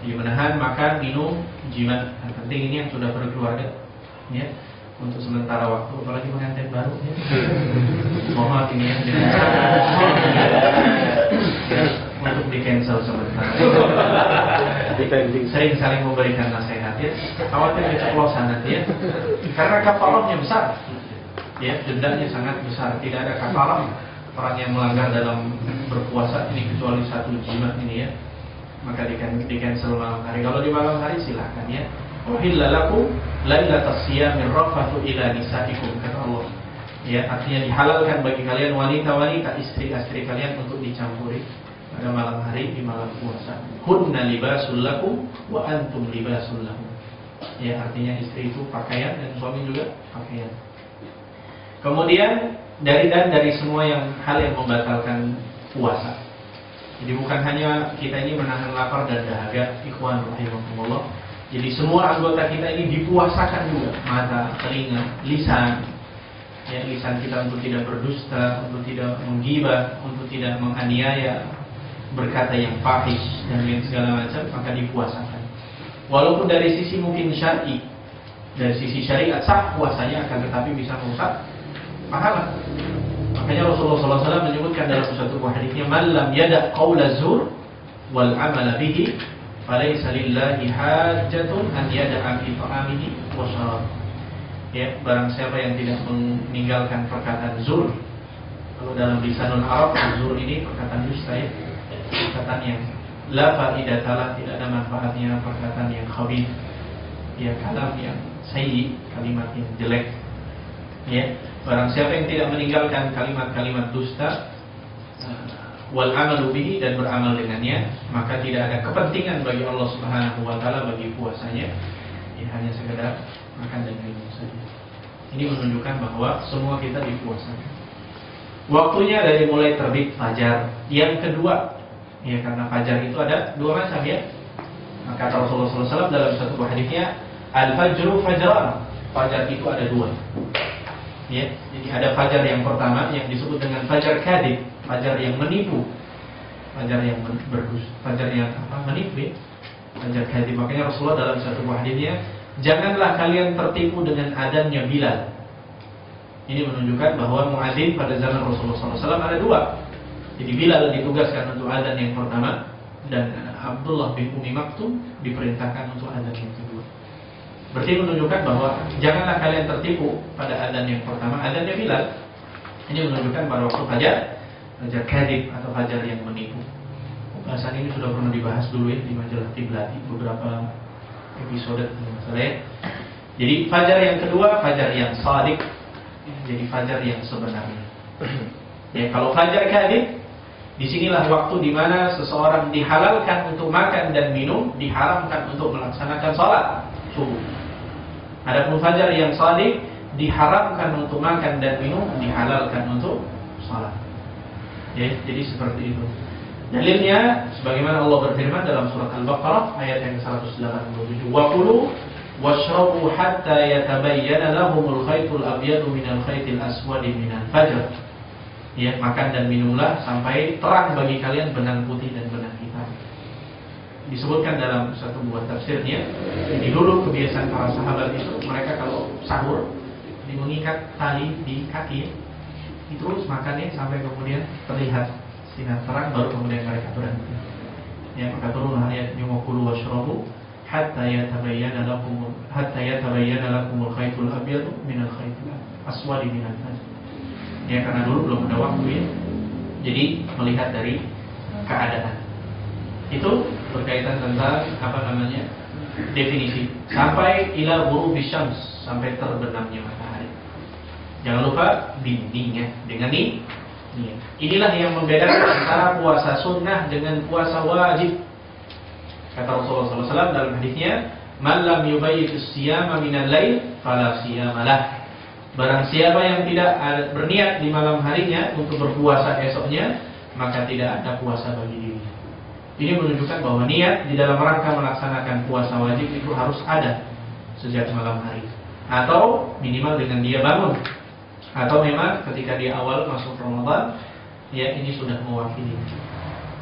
Jadi menahan makan, minum, jima. Yang penting ini yang sudah berkeluarga, ya, untuk sementara waktu. Apalagi pengantin baru, ya. Mohon maaf ini ya, untuk di cancel sementara. Sering saling memberikan nasihat, ya. Khawatir keceplosan nanti, ya. Karena kafarahnya besar, ya, dendanya sangat besar. Tidak ada kafarah orang yang melanggar dalam berpuasa ini kecuali satu jima ini, ya. Maka di cancel malam hari. Kalau di malam hari silakan, ya. Uhilla lakum lailatas siyamir rafathu ila nisaikum, kata Allah. Ya, artinya dihalalkan bagi kalian wanita-wanita, istri-istri kalian untuk dicampuri pada malam hari di malam puasa. Hunna libasul lakum wa antum libasul lahum. Ya, artinya istri itu pakaian dan suami juga pakaian. Kemudian dari semua hal yang membatalkan puasa. Jadi bukan hanya kita ini menahan lapar dan dahaga, ikhwan rahimakumullah. Jadi semua anggota kita ini dipuasakan juga, mata, telinga, lisan. Ya, lisan kita untuk tidak berdusta, untuk tidak menggibah, untuk tidak menganiaya, berkata yang fahish dan lain segala macam, maka dipuasakan. Walaupun dari sisi mungkin syar'i, dari sisi syariat sah puasanya, akan tetapi bisa merusak pahala. Makanya Rasulullah SAW menyebutkan dalam satu hadisnya, "Man lam yada' qaula zur wal 'amala bihi, falaysa lillahi hajatun an yada'a fi ta'amihi wa syarab." Ya, barang siapa yang tidak meninggalkan perkataan zur. Kalau dalam lisanul Arab, zur ini perkataan dusta, ya. Perkataan yang la faidatalah, tidak ada manfaatnya, perkataan yang khabith, ya, kalam yang sayyi, kalimat yang jelek. Ya, barang siapa yang tidak meninggalkan kalimat-kalimat dusta, wal amalu bihi, dan beramal dengannya, maka tidak ada kepentingan bagi Allah Subhanahu wa taala bagi puasanya. Ya, hanya sekedar makan dan minum saja. Ini menunjukkan bahwa semua kita dipuasakan. Waktunya dari mulai terbit fajar. Yang kedua, ya, karena fajar itu ada dua macam, ya. Maka Rasulullah SAW dalam satu hadisnya, al-fajru fajran. Fajar itu ada dua. Ya, jadi ada fajar yang pertama yang disebut dengan fajar kadhib, fajar yang menipu, fajar yang fajar yang menipu, ya. Fajar kadhib. Makanya Rasulullah dalam satu hadisnya, janganlah kalian tertipu dengan adzannya Bilal. Ini menunjukkan bahwa muadzin pada zaman Rasulullah SAW ada dua. Jadi Bilal ditugaskan untuk adzan yang pertama, dan Abdullah bin Umi Maktum diperintahkan untuk adzan yang kedua. Berarti menunjukkan bahwa janganlah kalian tertipu pada adzan yang pertama, adzannya Bilal. Ini menunjukkan pada waktu fajar kadhib atau fajar yang menipu. Pembahasan ini sudah pernah dibahas dulu, ya, di majalah Tiblati beberapa episode masalah. Jadi fajar yang kedua, fajar yang shadiq, jadi fajar yang sebenarnya. Ya, kalau fajar kadhib, disinilah waktu di mana seseorang dihalalkan untuk makan dan minum, diharamkan untuk melaksanakan sholat subuh. Adapun fajar yang shadiq, diharamkan untuk makan dan minum, dihalalkan untuk sholat. Ya, jadi seperti itu. Dalilnya sebagaimana Allah berfirman dalam surat Al-Baqarah ayat yang 187, "Wa kulu washrabu hatta yatabayyana lahumul khaytul abyadu minal khaytil aswadi minal fajr." Ya, makan dan minumlah sampai terang bagi kalian benang putih dan benang hitam. Disebutkan dalam satu buah tafsirnya, jadi dulu kebiasaan para sahabat itu, mereka kalau sahur mengikat tali di kaki, terus makannya sampai kemudian terlihat sinar terang, baru kemudian mereka berhenti. Ya, maka turunlah ayat "Wakulu washrabu hatta yatabayyana lakumul khaytul abyadu minal khaytil aswadi minal fajr." Ya, karena dulu belum ada waktu, ya. Jadi melihat dari keadaan. Itu berkaitan tentang definisi sampai ila ghurubi syams, sampai terbenamnya matahari. Jangan lupa bimbingnya dengan niat. Inilah yang membedakan antara puasa sunnah dengan puasa wajib. Kata Rasulullah SAW dalam hadisnya, "Man lam yubayyitus siyama minal lail fala siyama lah." Barang siapa yang tidak berniat di malam harinya untuk berpuasa esoknya, maka tidak ada puasa bagi dirinya. Ini menunjukkan bahwa niat di dalam rangka melaksanakan puasa wajib itu harus ada sejak malam hari, atau minimal dengan dia bangun, atau memang ketika dia awal masuk Ramadan, ya, ini sudah mewakili.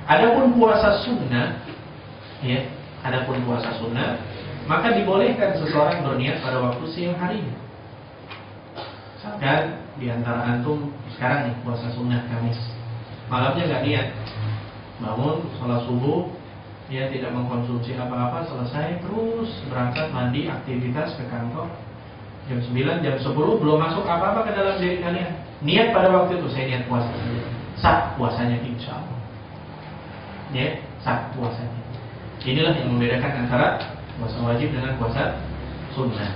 Adapun puasa sunnah, ya, Adapun puasa sunnah, maka dibolehkan seseorang berniat pada waktu siang harinya. Misalkan di antara antum sekarang nih puasa sunnah Kamis, malamnya nggak niat, bangun sholat subuh, dia tidak mengkonsumsi apa-apa, selesai terus berangkat mandi aktivitas ke kantor. Jam 9, jam 10 belum masuk apa-apa ke dalam diri kalian. Niat pada waktu itu saya niat puasa saja. Sah puasanya insya Allah. Ya, sah puasanya. Inilah yang membedakan antara puasa wajib dengan puasa sunnah.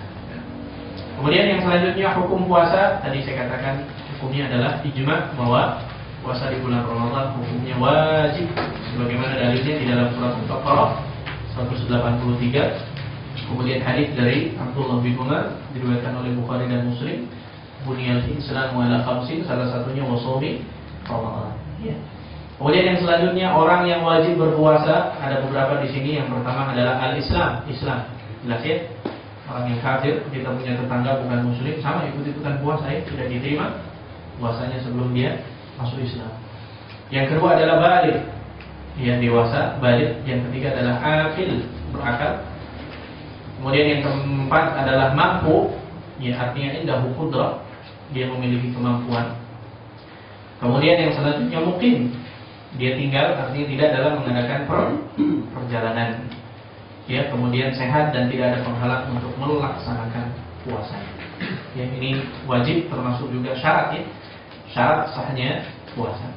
Kemudian yang selanjutnya hukum puasa, tadi saya katakan hukumnya adalah ijma bahwa puasa di bulan Ramadan hukumnya wajib sebagaimana dalilnya di dalam surat Al-Baqarah 183. Kemudian hadis dari Abdullah bin Umar diriwayatkan oleh Bukhari dan Muslim, Bunyal Islam ala khamsin, salah satunya wasawmi Ramadan. Ya. Kemudian yang selanjutnya orang yang wajib berpuasa ada beberapa di sini. Yang pertama adalah al-Islam, Islam. Jelas ya? Orang yang kafir, kita punya tetangga bukan muslim, sama ikut-ikutan puasa ya, tidak diterima puasanya sebelum dia masuk Islam. Yang kedua adalah baligh, yang dewasa, baligh. Yang ketiga adalah akil, berakal. Kemudian yang keempat adalah mampu, ya artinya indahu qudrah, dia memiliki kemampuan. Kemudian yang selanjutnya muqim, dia tinggal, artinya tidak dalam mengadakan perjalanan. Ya, kemudian sehat dan tidak ada penghalang untuk melaksanakan puasa. Ya, ini wajib termasuk juga syarat ya, syarat sahnya puasa.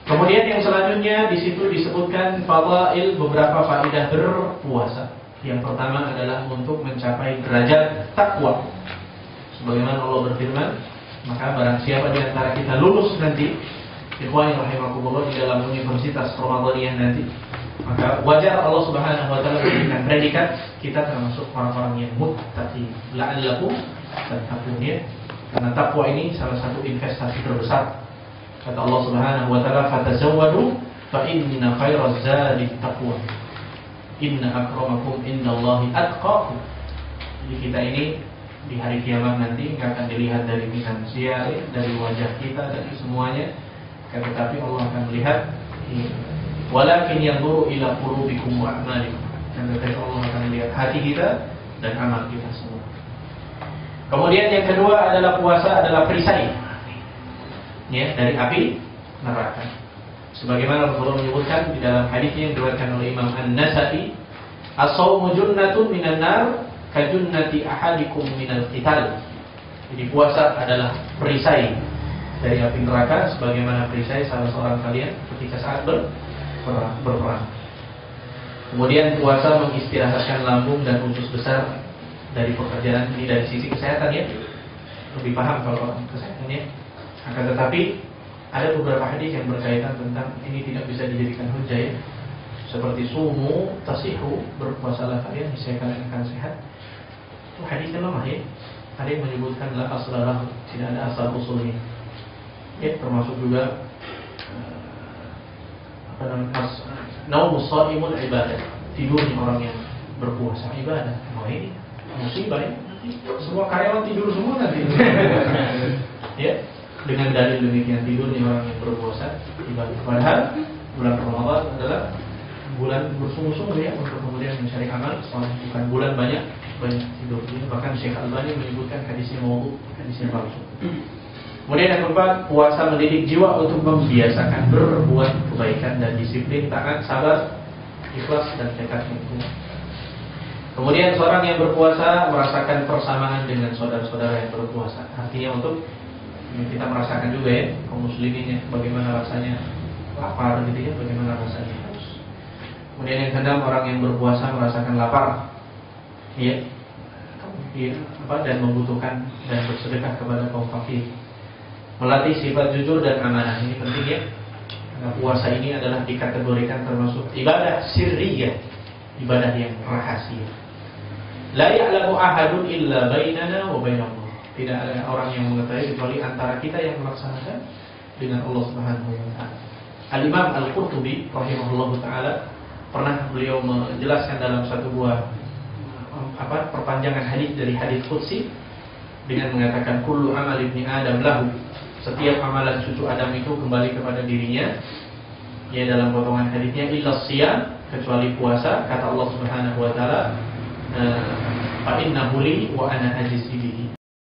Kemudian yang selanjutnya di situ disebutkan fadail, beberapa faedah berpuasa. Yang pertama adalah untuk mencapai derajat takwa. Sebagaimana Allah berfirman, maka barang siapa di antara kita lulus nanti, ikhwan rahimakumullah, di dalam universitas Ramadaniyah nanti, maka wajar Allah Subhanahu wa taala memberikan predikat kita termasuk orang-orang yang muttaqi, la'allakum tattaqun. Karena takwa ini salah satu investasi terbesar. Kata Allah Subhanahu wa taala, fatazawwadu fa inna khairaz zadi taqwa. Inna akramakum indallahi atqakum. Jadi kita ini di hari kiamat nanti nggak akan dilihat dari finansial, dari wajah kita, dari semuanya. Tetapi Allah akan melihat, walakin yanzuru ila qulubikum wa a'malikum. Dan tetapi Allah akan melihat hati kita dan amal kita semua. Kemudian yang kedua adalah puasa adalah perisai, ya, dari api neraka. Sebagaimana Rasulullah menyebutkan di dalam hadisnya yang diriwayatkan oleh Imam An-Nasa'i, as-shaumu junnatun minan nar ka junnati ahadikum minal qital. Jadi puasa adalah perisai dari api neraka sebagaimana perisai salah seorang kalian ketika saat berperang. Kemudian puasa mengistirahatkan lambung dan usus besar dari pekerjaan ini dari sisi kesehatan ya. Lebih paham kalau kesehatannya. Akan tetapi ada beberapa hadis yang berkaitan tentang ini tidak bisa dijadikan hujah ya. Seperti sumu tasihu, berpuasalah kalian niscaya kalian akan sehat. Itu hadisnya lemah ya. Ada yang menyebutkan la aslalah, tidak ada asal usulnya. Ya, termasuk juga apa namanya? Naumus shaimun ibadah. Tidurnya orang yang berpuasa ibadah. Oh ini musibah ya. Semua karyawan tidur semua nanti. Ya. Dengan dalil demikian tidurnya orang yang berpuasa ibadah. Padahal bulan Ramadan adalah bulan bersungguh-sungguh ya untuk kemudian mencari amal, bukan bulan banyak tidur. Bahkan Syekh Al-Albani menyebutkan hadisnya maudhu, hadisnya palsu. Kemudian yang keempat, puasa mendidik jiwa untuk membiasakan berbuat kebaikan dan disiplin, taat, sabar, ikhlas dan tekad yang kuat. Kemudian seorang yang berpuasa merasakan persamaan dengan saudara-saudara yang berpuasa. Artinya untuk kita merasakan juga ya kaum muslimin ya, bagaimana rasanya lapar gitu ya, bagaimana rasanya haus. Kemudian yang keenam, orang yang berpuasa merasakan lapar ya, dan membutuhkan dan bersedekah kepada kaum fakir. Melatih sifat jujur dan amanah, ini penting ya. Karena puasa ini adalah dikategorikan termasuk ibadah sirriyah, ibadah yang rahasia. La ya'lamu ahadun illa bainana wa bainallah. Tidak ada orang yang mengetahui kecuali antara kita yang melaksanakan dengan Allah Subhanahu wa taala. Al-Imam Al-Qurtubi rahimahullahu taala pernah beliau menjelaskan dalam satu buah perpanjangan hadis dari hadis qudsi dengan mengatakan kullu amal ibni adam lahu. Setiap amalan cucu Adam itu kembali kepada dirinya. Ya, dalam potongan hadisnya illa shiyam kecuali puasa. Kata Allah Subhanahu wa taala, fa innahu li wa ana ajzi bihi.